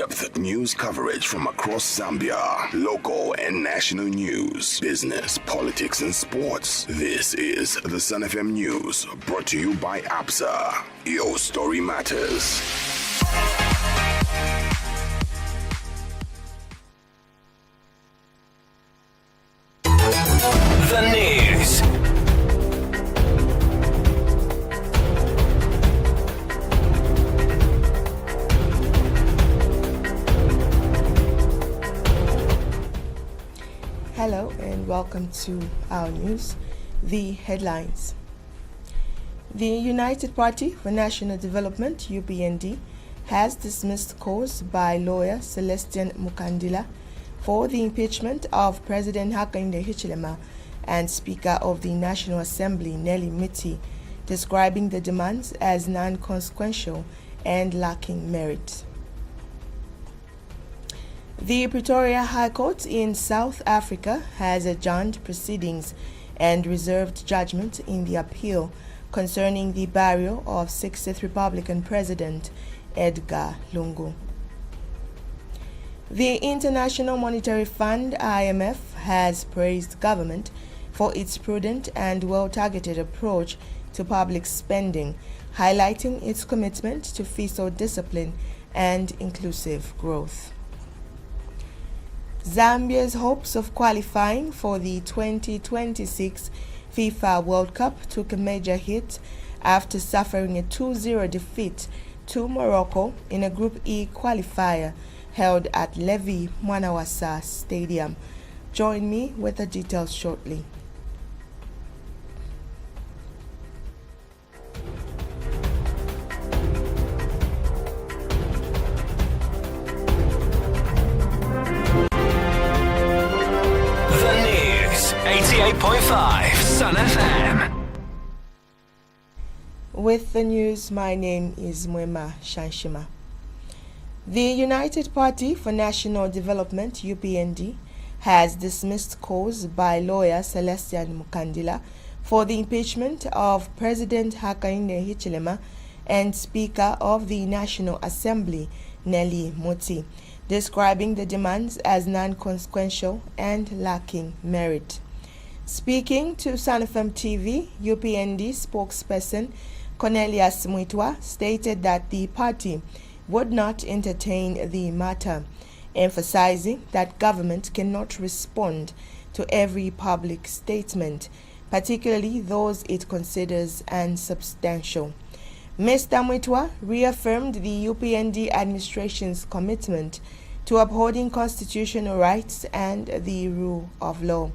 In-depth news coverage from across Zambia, local and national news, business, politics, and sports. This is the Sun FM News, brought to you by ABSA. Your story matters. The news. Hello and welcome to our news. The headlines. The United Party for National Development, UPND, has dismissed calls by lawyer Celestian Mukandila for the impeachment of President Hakainde Hichilema and Speaker of the National Assembly Nelly Muti, describing the demands as non-consequential and lacking merit. The Pretoria High Court in South Africa has adjourned proceedings and reserved judgment in the appeal concerning the burial of 60th Republican President Edgar Lungu. The International Monetary Fund, IMF, has praised government for its prudent and well-targeted approach to public spending, highlighting its commitment to fiscal discipline and inclusive growth. Zambia's hopes of qualifying for the 2026 FIFA World Cup took a major hit after suffering a 2-0 defeat to Morocco in a Group E qualifier held at Levi Mwanawasa Stadium. Join me with the details shortly. The news. 88.5 Sun FM. With the news, my name is Mwema Shanshima. The United Party for National Development, UPND, has dismissed calls by lawyer Celestian Mukandila for the impeachment of President Hakainde Hichilema and Speaker of the National Assembly Nelly Muti, describing the demands as non-consequential and lacking merit. Speaking to Sun FM TV, UPND spokesperson Cornelius Mwitwa stated that the party would not entertain the matter, emphasizing that government cannot respond to every public statement, particularly those it considers unsubstantial. Mr. Mwitwa reaffirmed the UPND administration's commitment to upholding constitutional rights and the rule of law.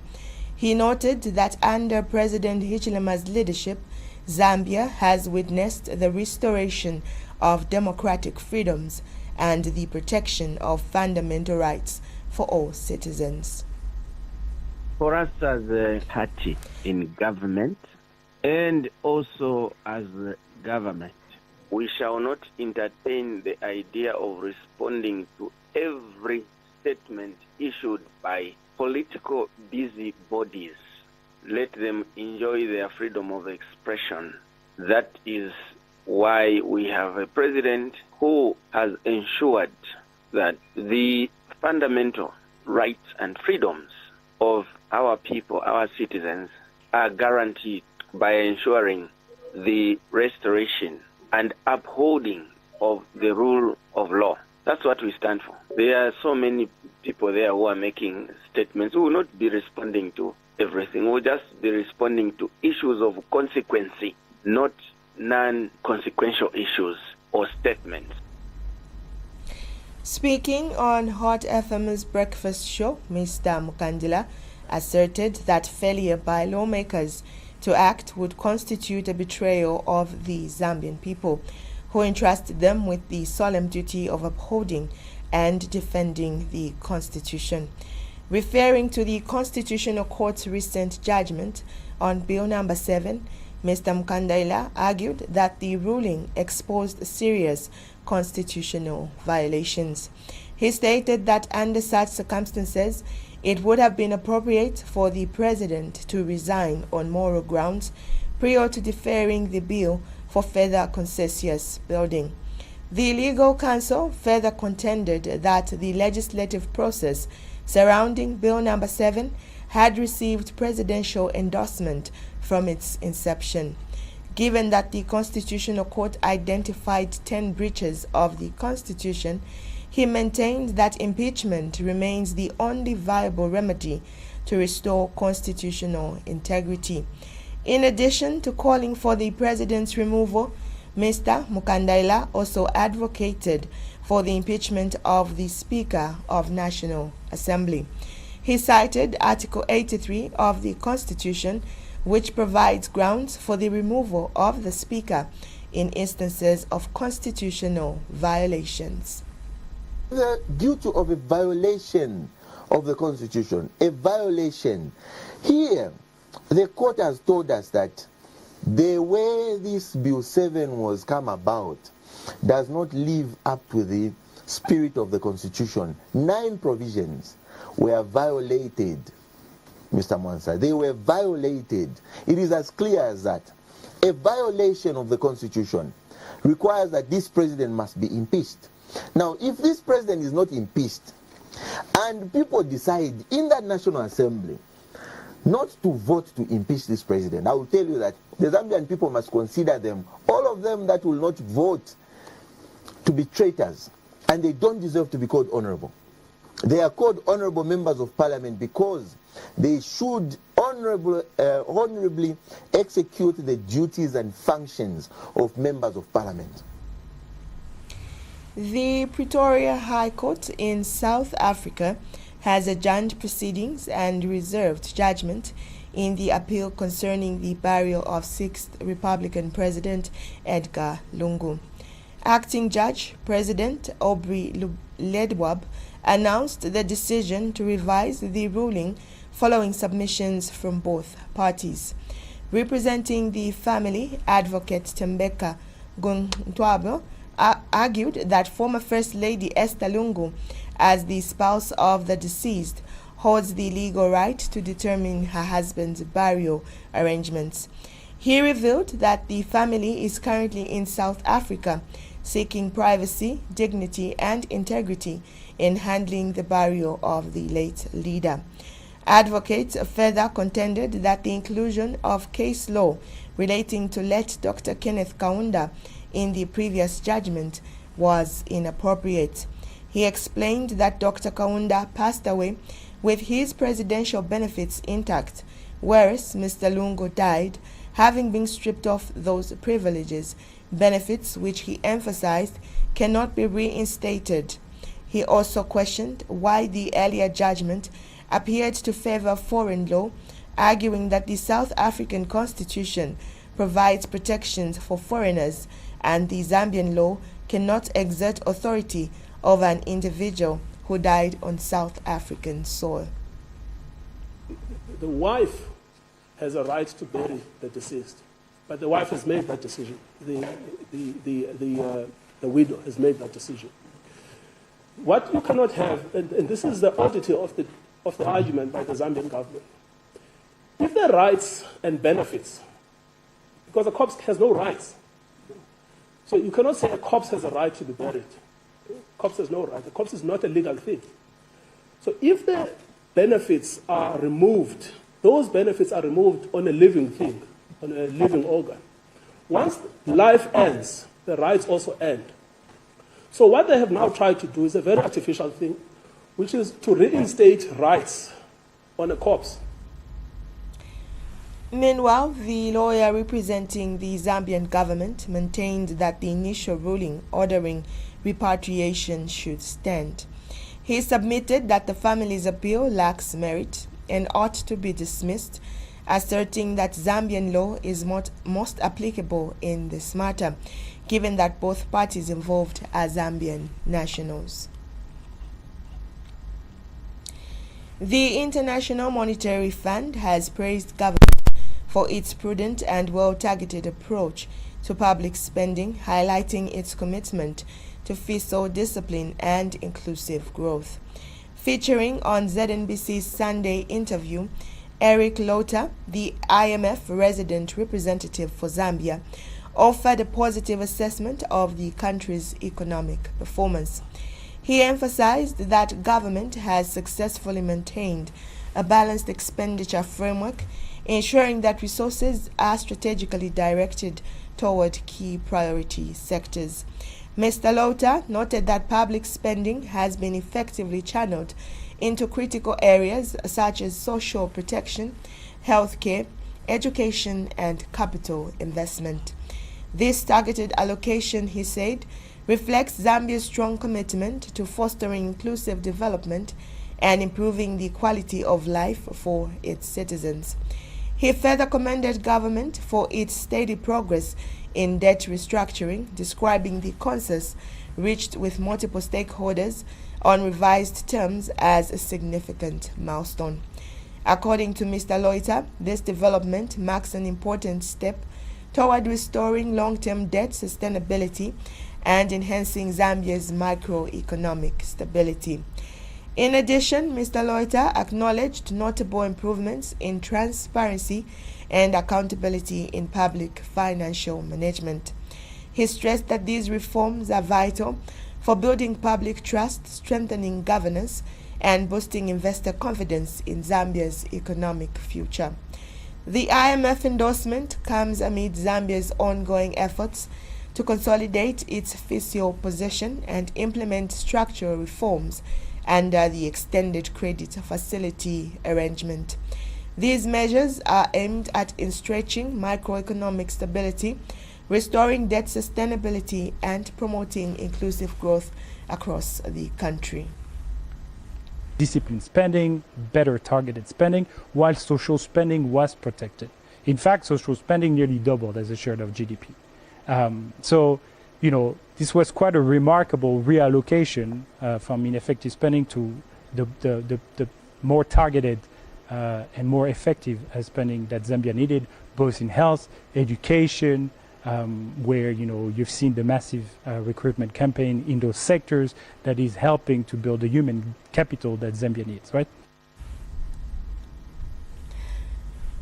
He noted that under President Hichilema's leadership, Zambia has witnessed the restoration of democratic freedoms and the protection of fundamental rights for all citizens. For us as a party in government and also as a government, we shall not entertain the idea of responding to every statement issued by political busybodies. Let them enjoy their freedom of expression. That is why we have a president who has ensured that the fundamental rights and freedoms of our people, our citizens, are guaranteed by ensuring the restoration and upholding of the rule of law. That's what we stand for. There are so many people there who are making statements. We will not be responding to everything. We'll just be responding to issues of consequence, not non-consequential issues or statements. Speaking on Hot FM's breakfast show, Mr. Mukandila asserted that failure by lawmakers to act would constitute a betrayal of the Zambian people, who entrusted them with the solemn duty of upholding and defending the Constitution. Referring to the Constitutional Court's recent judgment on Bill number 7, Mr. Mukandila argued that the ruling exposed serious constitutional violations. He stated that under such circumstances, it would have been appropriate for the President to resign on moral grounds prior to deferring the bill for further consensus building. The legal counsel further contended that the legislative process surrounding Bill number 7 had received presidential endorsement from its inception. Given that the Constitutional Court identified 10 breaches of the Constitution, he maintained that impeachment remains the only viable remedy to restore constitutional integrity. In addition to calling for the president's removal, Mr. Mukandaila also advocated for the impeachment of the Speaker of National Assembly. He cited Article 83 of the Constitution, which provides grounds for the removal of the Speaker in instances of constitutional violations. Due to a violation of the Constitution, a violation, here the court has told us that the way this Bill 7 was come about does not live up to the spirit of the Constitution. 9 provisions were violated, Mr. Mwansa. They were violated. It is as clear as that. A violation of the Constitution requires that this president must be impeached. Now, if this president is not impeached, and people decide in that National Assembly not to vote to impeach this president, I will tell you that the Zambian people must consider them, all of them that will not vote, to be traitors, and they don't deserve to be called honorable. They are called honorable members of parliament because they should honorably execute the duties and functions of members of parliament. The Pretoria High Court in South Africa has adjourned proceedings and reserved judgment in the appeal concerning the burial of 6th Republican President Edgar Lungu. Acting Judge President Aubrey Ledwab announced the decision to revise the ruling following submissions from both parties. Representing the family, Advocate Tembeka Guntwabo argued that former First Lady Esther Lungu, as the spouse of the deceased, holds the legal right to determine her husband's burial arrangements. He revealed that the family is currently in South Africa, seeking privacy, dignity, and integrity in handling the burial of the late leader. Advocates further contended that the inclusion of case law relating to late Dr. Kenneth Kaunda in the previous judgment was inappropriate. He explained that Dr. Kaunda passed away with his presidential benefits intact, whereas Mr. Lungu died, having been stripped of those privileges, benefits which he emphasized cannot be reinstated. He also questioned why the earlier judgment appeared to favor foreign law, arguing that the South African Constitution provides protections for foreigners and the Zambian law cannot exert authority over an individual who died on South African soil. The wife has a right to bury the deceased, but the wife has made that decision. The widow has made that decision. What you cannot have, and this is the oddity of the argument by the Zambian government, if there are rights and benefits, because a corpse has no rights, so you cannot say a corpse has a right to be buried. A corpse has no right. A corpse is not a legal thing. So if the benefits are removed, those benefits are removed on a living thing, on a living organ. Once life ends, the rights also end. So what they have now tried to do is a very artificial thing, which is to reinstate rights on a corpse. Meanwhile, the lawyer representing the Zambian government maintained that the initial ruling ordering repatriation should stand. He submitted that the family's appeal lacks merit and ought to be dismissed, asserting that Zambian law is most applicable in this matter, given that both parties involved are Zambian nationals. The International Monetary Fund has praised government for its prudent and well-targeted approach to public spending, highlighting its commitment to fiscal discipline and inclusive growth. Featuring on ZNBC's Sunday interview, Eric Lota, the IMF resident representative for Zambia, offered a positive assessment of the country's economic performance. He emphasized that government has successfully maintained a balanced expenditure framework, ensuring that resources are strategically directed toward key priority sectors. Mr. Lota noted that public spending has been effectively channeled into critical areas such as social protection, healthcare, education, and capital investment. This targeted allocation, he said, reflects Zambia's strong commitment to fostering inclusive development and improving the quality of life for its citizens. He further commended government for its steady progress in debt restructuring, describing the consensus reached with multiple stakeholders on revised terms as a significant milestone. According to Mr. Loiter, this development marks an important step toward restoring long-term debt sustainability and enhancing Zambia's macroeconomic stability. In addition, Mr. Loiter acknowledged notable improvements in transparency and accountability in public financial management. He stressed that these reforms are vital for building public trust, strengthening governance, and boosting investor confidence in Zambia's economic future. The IMF endorsement comes amid Zambia's ongoing efforts to consolidate its fiscal position and implement structural reforms under the extended credit facility arrangement. These measures are aimed at stretching macroeconomic stability, restoring debt sustainability, and promoting inclusive growth across the country. Disciplined spending, better targeted spending, while social spending was protected. In fact, social spending nearly doubled as a share of GDP. This was quite a remarkable reallocation from ineffective spending to the more targeted and more effective spending that Zambia needed, both in health, education, where you've seen the massive recruitment campaign in those sectors that is helping to build the human capital that Zambia needs, right?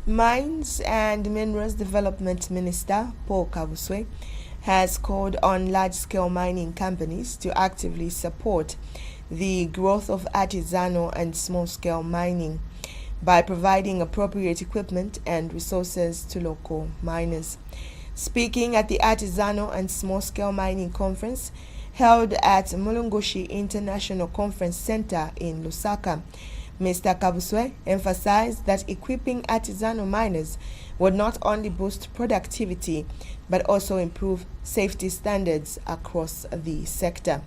Mines and Minerals Development Minister Paul Kabuswe has called on large-scale mining companies to actively support the growth of artisanal and small-scale mining by providing appropriate equipment and resources to local miners. Speaking at the Artisanal and Small-Scale Mining Conference held at Mulungushi International Conference Center in Lusaka, Mr. Kabuswe emphasized that equipping artisanal miners would not only boost productivity but also improve safety standards across the sector.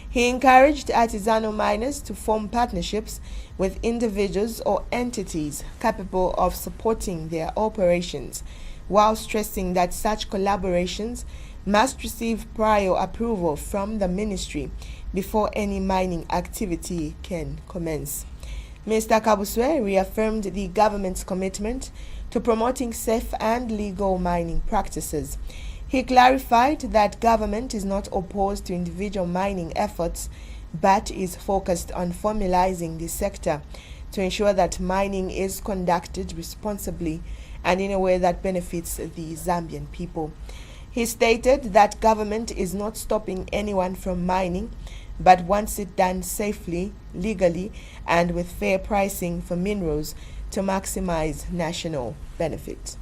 He encouraged artisanal miners to form partnerships with individuals or entities capable of supporting their operations, while stressing that such collaborations must receive prior approval from the ministry before any mining activity can commence. Mr. Kabuswe reaffirmed the government's commitment to promoting safe and legal mining practices. He clarified that government is not opposed to individual mining efforts, but is focused on formalizing the sector to ensure that mining is conducted responsibly and in a way that benefits the Zambian people. He stated that government is not stopping anyone from mining, but wants it done safely, legally, and with fair pricing for minerals to maximize national benefit.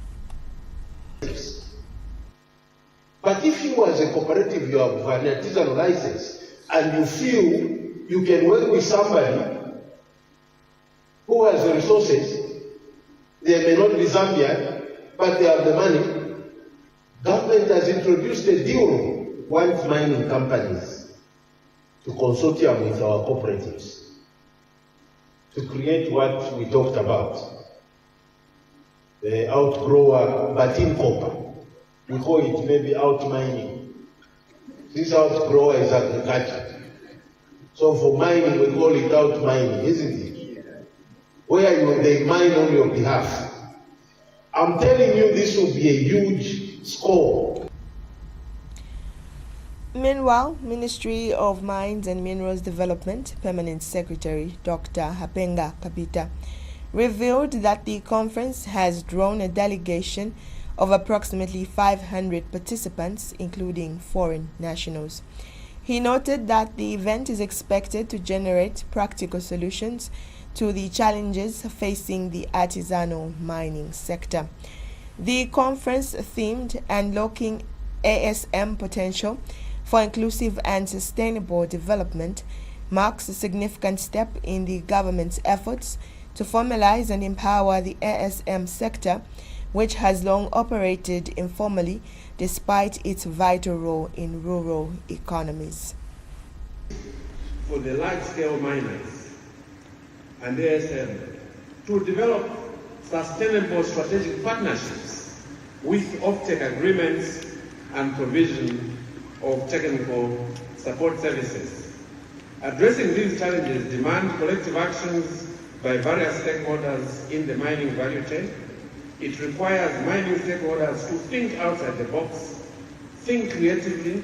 But if you as a cooperative, you have an artisanal license, and you feel you can work with somebody who has the resources, they may not be Zambian, but they have the money. Government has introduced a deal with mining companies to consortium with our cooperatives to create what we talked about, the outgrower, but in copper. We call it maybe out mining. This outgrower is agriculture. So for mining, we call it out mining, isn't it? Where they mine on your behalf. I'm telling you, this will be a huge score. Meanwhile, Ministry of Mines and Minerals Development Permanent Secretary Dr. Hapenga Kapita revealed that the conference has drawn a delegation of approximately 500 participants, including foreign nationals. He noted that the event is expected to generate practical solutions to the challenges facing the artisanal mining sector. The conference themed Unlocking ASM Potential for Inclusive and Sustainable Development marks a significant step in the government's efforts to formalize and empower the ASM sector, which has long operated informally despite its vital role in rural economies. For the large-scale miners and ASM to develop sustainable strategic partnerships with offtake agreements and provision of technical support services. Addressing these challenges demand collective actions by various stakeholders in the mining value chain. It requires mining stakeholders to think outside the box, think creatively,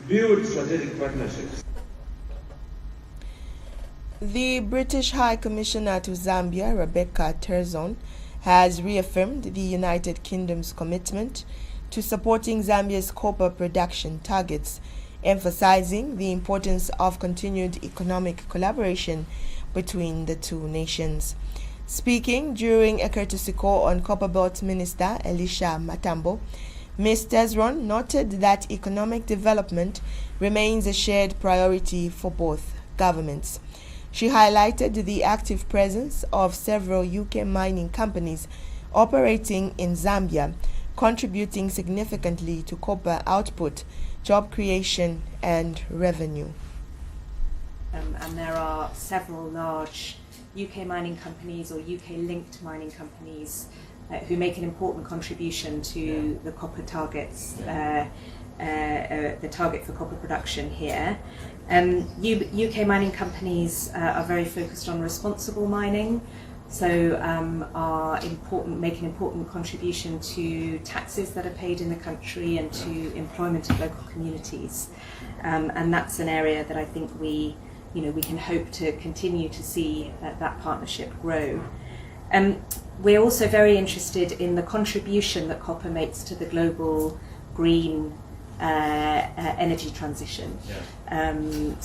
build strategic partnerships. The British High Commissioner to Zambia, Rebecca Terzon, has reaffirmed the United Kingdom's commitment to supporting Zambia's copper production targets, emphasizing the importance of continued economic collaboration between the two nations. Speaking during a courtesy call on Copperbelt Minister Elisha Matambo, Ms. Terzon noted that economic development remains a shared priority for both governments. She highlighted the active presence of several UK mining companies operating in Zambia, contributing significantly to copper output, job creation, and revenue. And there are several large UK mining companies or UK-linked mining companies who make an important contribution to the copper targets, the target for copper production here. UK mining companies are very focused on responsible mining, so make an important contribution to taxes that are paid in the country and to employment of local communities. And that's an area that I think we can hope to continue to see that partnership grow. We're also very interested in the contribution that copper makes to the global green energy transition. There's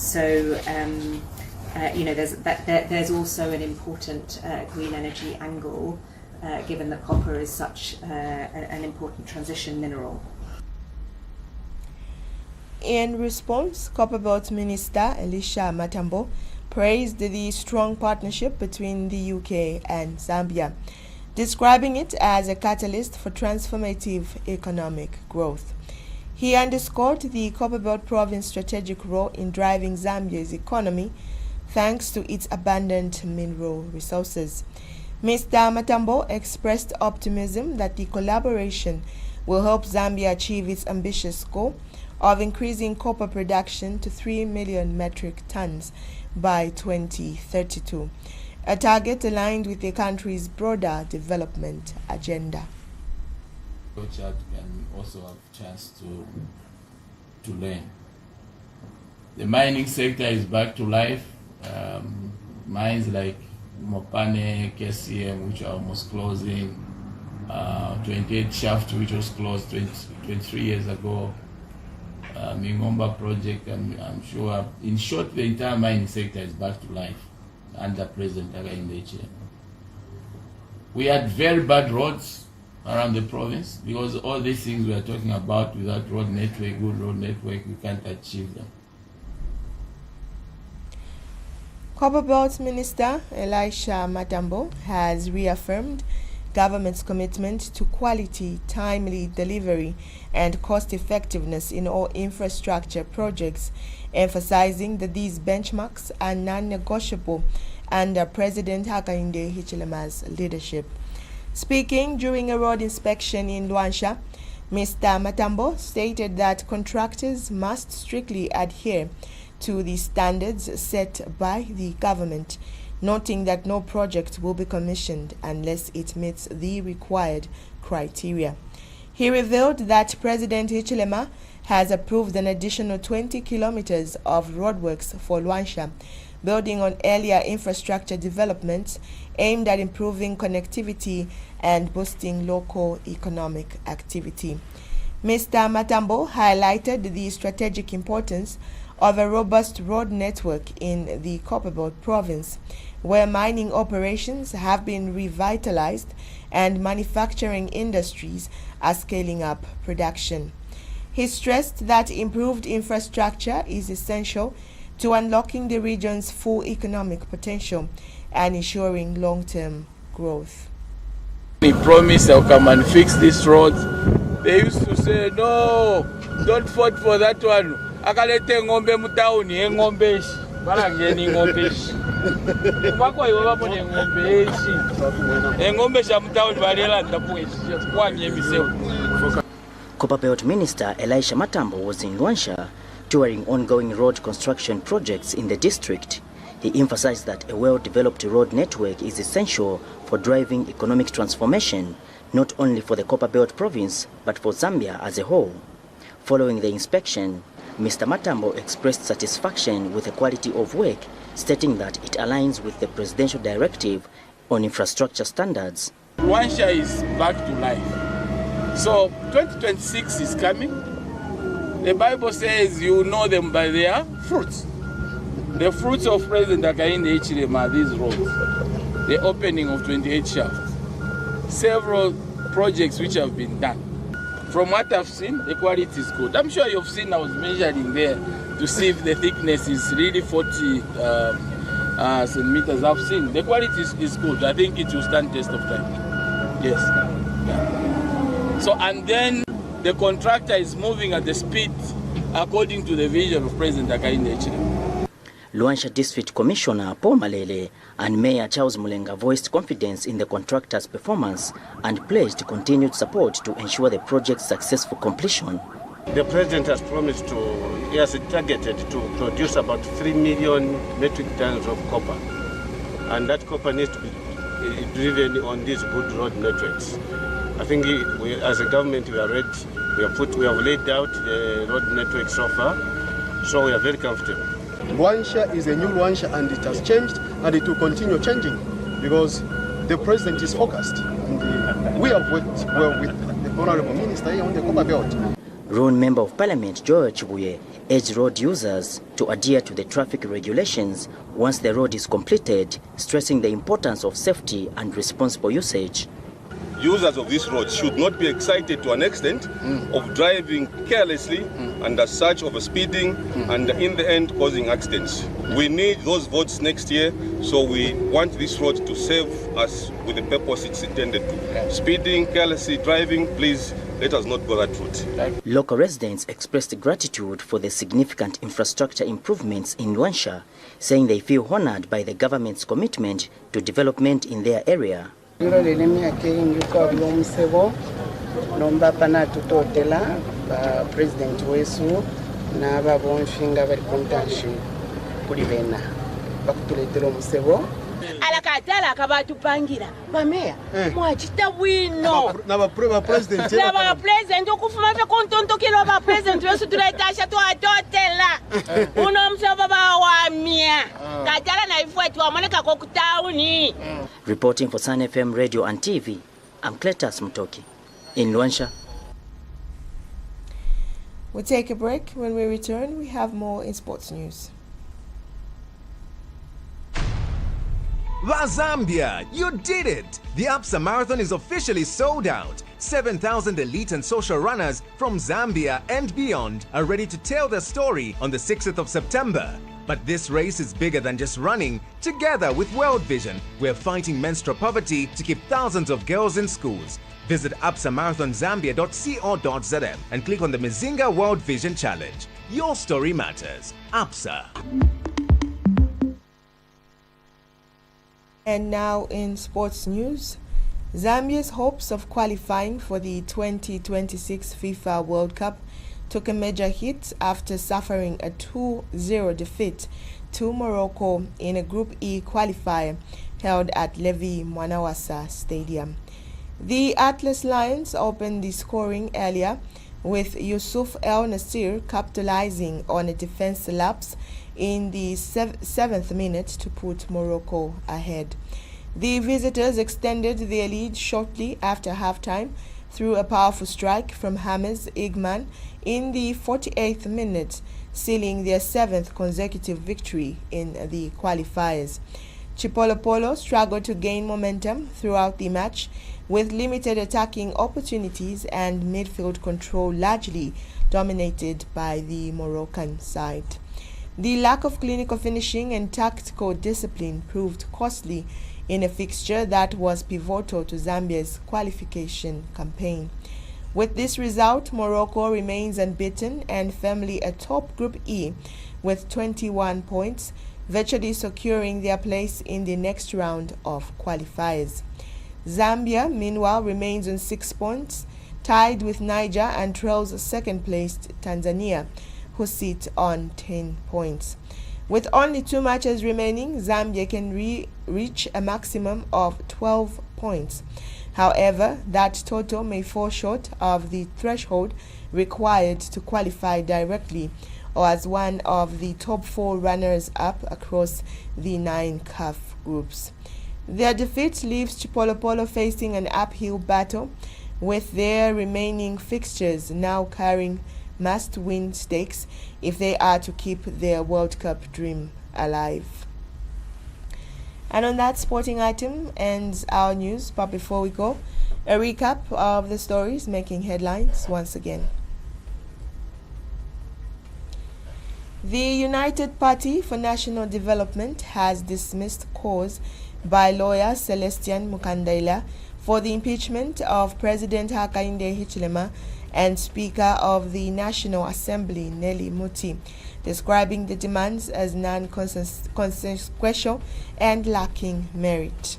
also an important green energy angle, given that copper is such an important transition mineral. In response, Copperbelt Minister Elisha Matambo praised the strong partnership between the UK and Zambia, describing it as a catalyst for transformative economic growth. He underscored the Copperbelt province's strategic role in driving Zambia's economy thanks to its abundant mineral resources. Mr. Matambo expressed optimism that the collaboration will help Zambia achieve its ambitious goal of increasing copper production to 3 million metric tons by 2032, a target aligned with the country's broader development agenda. Child can also have a chance to learn. The mining sector is back to life. Mines like Mopane, KCM, which are almost closing, 28 Shaft, which was closed 23 years ago, Mingomba project, I'm sure. In short, the entire mining sector is back to life under President Hakainde. We had very bad roads around the province, because all these things we are talking about, without road network, good road network, we can't achieve them. Copperbelt Minister Elisha Matambo has reaffirmed government's commitment to quality, timely delivery, and cost effectiveness in all infrastructure projects, emphasizing that these benchmarks are non-negotiable under President Hakainde Hichilema's leadership. Speaking during a road inspection in Luansha, Mr. Matambo stated that contractors must strictly adhere to the standards set by the government, noting that no project will be commissioned unless it meets the required criteria. He revealed that President Hichilema has approved an additional 20 kilometers of roadworks for Luansha, building on earlier infrastructure developments aimed at improving connectivity and boosting local economic activity. Mr. Matambo highlighted the strategic importance of a robust road network in the Copperbelt province, where mining operations have been revitalized and manufacturing industries are scaling up production. He stressed that improved infrastructure is essential to unlocking the region's full economic potential and ensuring long-term growth. He promised they'll come and fix this road. They used to say, no, don't vote for that one. Akalete ngombe mutauni, ngombe ishi. Balangeni ngombe ishi. Bako iwo babone ngombe ishi. Ngombe sha mutauni balela ndapo ishi. Kwanye miseo. Copperbelt Minister Elisha Matambo was in Luansha touring ongoing road construction projects in the district. He emphasized that a well-developed road network is essential for driving economic transformation, not only for the Copperbelt province, but for Zambia as a whole. Following the inspection, Mr. Matambo expressed satisfaction with the quality of work, stating that it aligns with the presidential directive on infrastructure standards. Luansha is back to life. So 2026 is coming. The Bible says you know them by their fruits. The fruits of President Hakainde Hichilema are these roads. The opening of 28 shafts. Several projects which have been done. From what I've seen, the quality is good. I'm sure you've seen I was measuring there to see if the thickness is really 40 centimeters. I've seen. The quality is good. I think it will stand test of time. Yes. Yeah. So, and then the contractor is moving at the speed according to the vision of President Hakainde Hichilema. Luansha District Commissioner Paul Malele and Mayor Charles Mulenga voiced confidence in the contractor's performance and pledged continued support to ensure the project's successful completion. The President has promised he has targeted to produce about 3 million metric tons of copper. And that copper needs to be driven on these good road networks. I think we, as a government, we are ready. We have laid out the road network so far, so we are very comfortable. Luansha is a new Luansha, and it has changed, and it will continue changing because the president is focused. And we have worked well with the Honorable Minister here on the Copperbelt. Rune Member of Parliament George Chibuye urged road users to adhere to the traffic regulations once the road is completed, stressing the importance of safety and responsible usage. Users of this road should not be excited to an extent of driving carelessly and as such of speeding and in the end causing accidents. We need those votes next year, so we want this road to serve us with the purpose it's intended to. Speeding, carelessly driving, please let us not go that route. Local residents expressed gratitude for the significant infrastructure improvements in Luansha, saying they feel honored by the government's commitment to development in their area. President wesu n'aba bonfinga bali kuntanshi kuli bena bakutuletera omusebo alakatala akabatupangira bameya mwachita bwino n'aba president okufuma fe kontontokero ba president wesu tuletasha twatotela uno musebo bawamya katala na ifwetu amoneka ko kutauni. Reporting for Sun FM Radio and TV, I'm Cletus Mutoki in Luansha. We'll take a break. When we return, we have more in sports news. La Zambia, you did it! The ABSA Marathon is officially sold out. 7,000 elite and social runners from Zambia and beyond are ready to tell their story on the 6th of September. But this race is bigger than just running. Together with World Vision, we're fighting menstrual poverty to keep thousands of girls in schools. Visit absamarathonzambia.co.zm and click on the Mzinga World Vision Challenge. Your story matters. ABSA. And now in sports news, Zambia's hopes of qualifying for the 2026 FIFA World Cup took a major hit after suffering a 2-0 defeat to Morocco in a Group E qualifier held at Levi Mwanawasa Stadium. The Atlas Lions opened the scoring earlier, with Yusuf El Nasir capitalizing on a defense lapse in the 7th minute to put Morocco ahead. The visitors extended their lead shortly after halftime through a powerful strike from James Igman in the 48th minute, sealing their 7th consecutive victory in the qualifiers. Chipolopolo struggled to gain momentum throughout the match, with limited attacking opportunities and midfield control largely dominated by the Moroccan side. The lack of clinical finishing and tactical discipline proved costly in a fixture that was pivotal to Zambia's qualification campaign. With this result, Morocco remains unbeaten and firmly atop Group E with 21 points, virtually securing their place in the next round of qualifiers. Zambia, meanwhile, remains on 6 points, tied with Niger, and trails second-placed Tanzania, who sit on 10 points. With only 2 matches remaining, Zambia can reach a maximum of 12 points. However, that total may fall short of the threshold required to qualify directly or as one of the top 4 runners-up across the 9 CAF groups. Their defeat leaves Chipolopolo facing an uphill battle, with their remaining fixtures now carrying must-win stakes if they are to keep their World Cup dream alive. And on that sporting item ends our news, but before we go, a recap of the stories making headlines once again. The United Party for National Development has dismissed calls by lawyer Celestian Mukandaila for the impeachment of President Hakainde Hichilema and Speaker of the National Assembly Nelly Muti, describing the demands as non-consequential and lacking merit.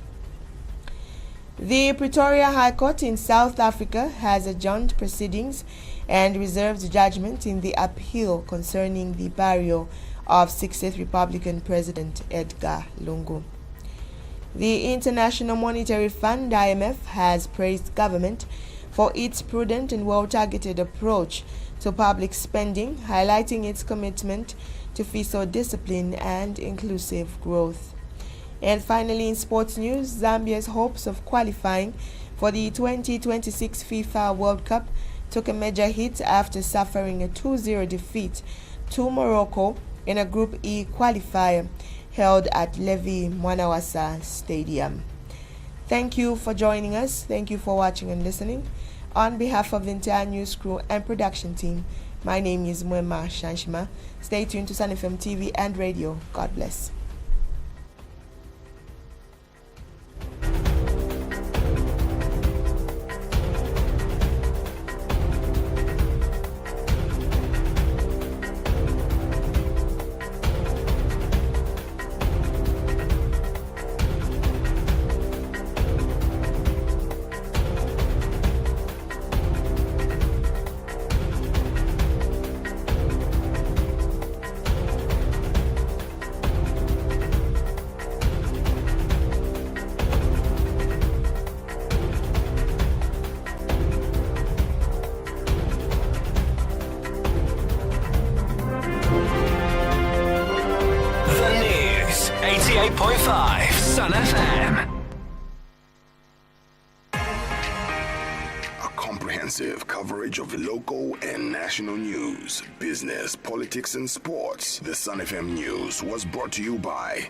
The Pretoria High Court in South Africa has adjourned proceedings and reserved judgment in the appeal concerning the burial of 60th Republican President Edgar Lungu. The International Monetary Fund, IMF, has praised government for its prudent and well-targeted approach to public spending, highlighting its commitment to fiscal discipline and inclusive growth. And finally, in sports news, Zambia's hopes of qualifying for the 2026 FIFA World Cup took a major hit after suffering a 2-0 defeat to Morocco in a Group E qualifier held at Levi Mwanawasa Stadium. Thank you for joining us. Thank you for watching and listening. On behalf of the entire news crew and production team, my name is Mwema Shanshima. Stay tuned to Sun FM TV and radio. God bless. The News, 88.5 Sun FM. A comprehensive coverage of local and national news, business, politics, and sports. The Sun FM News was brought to you by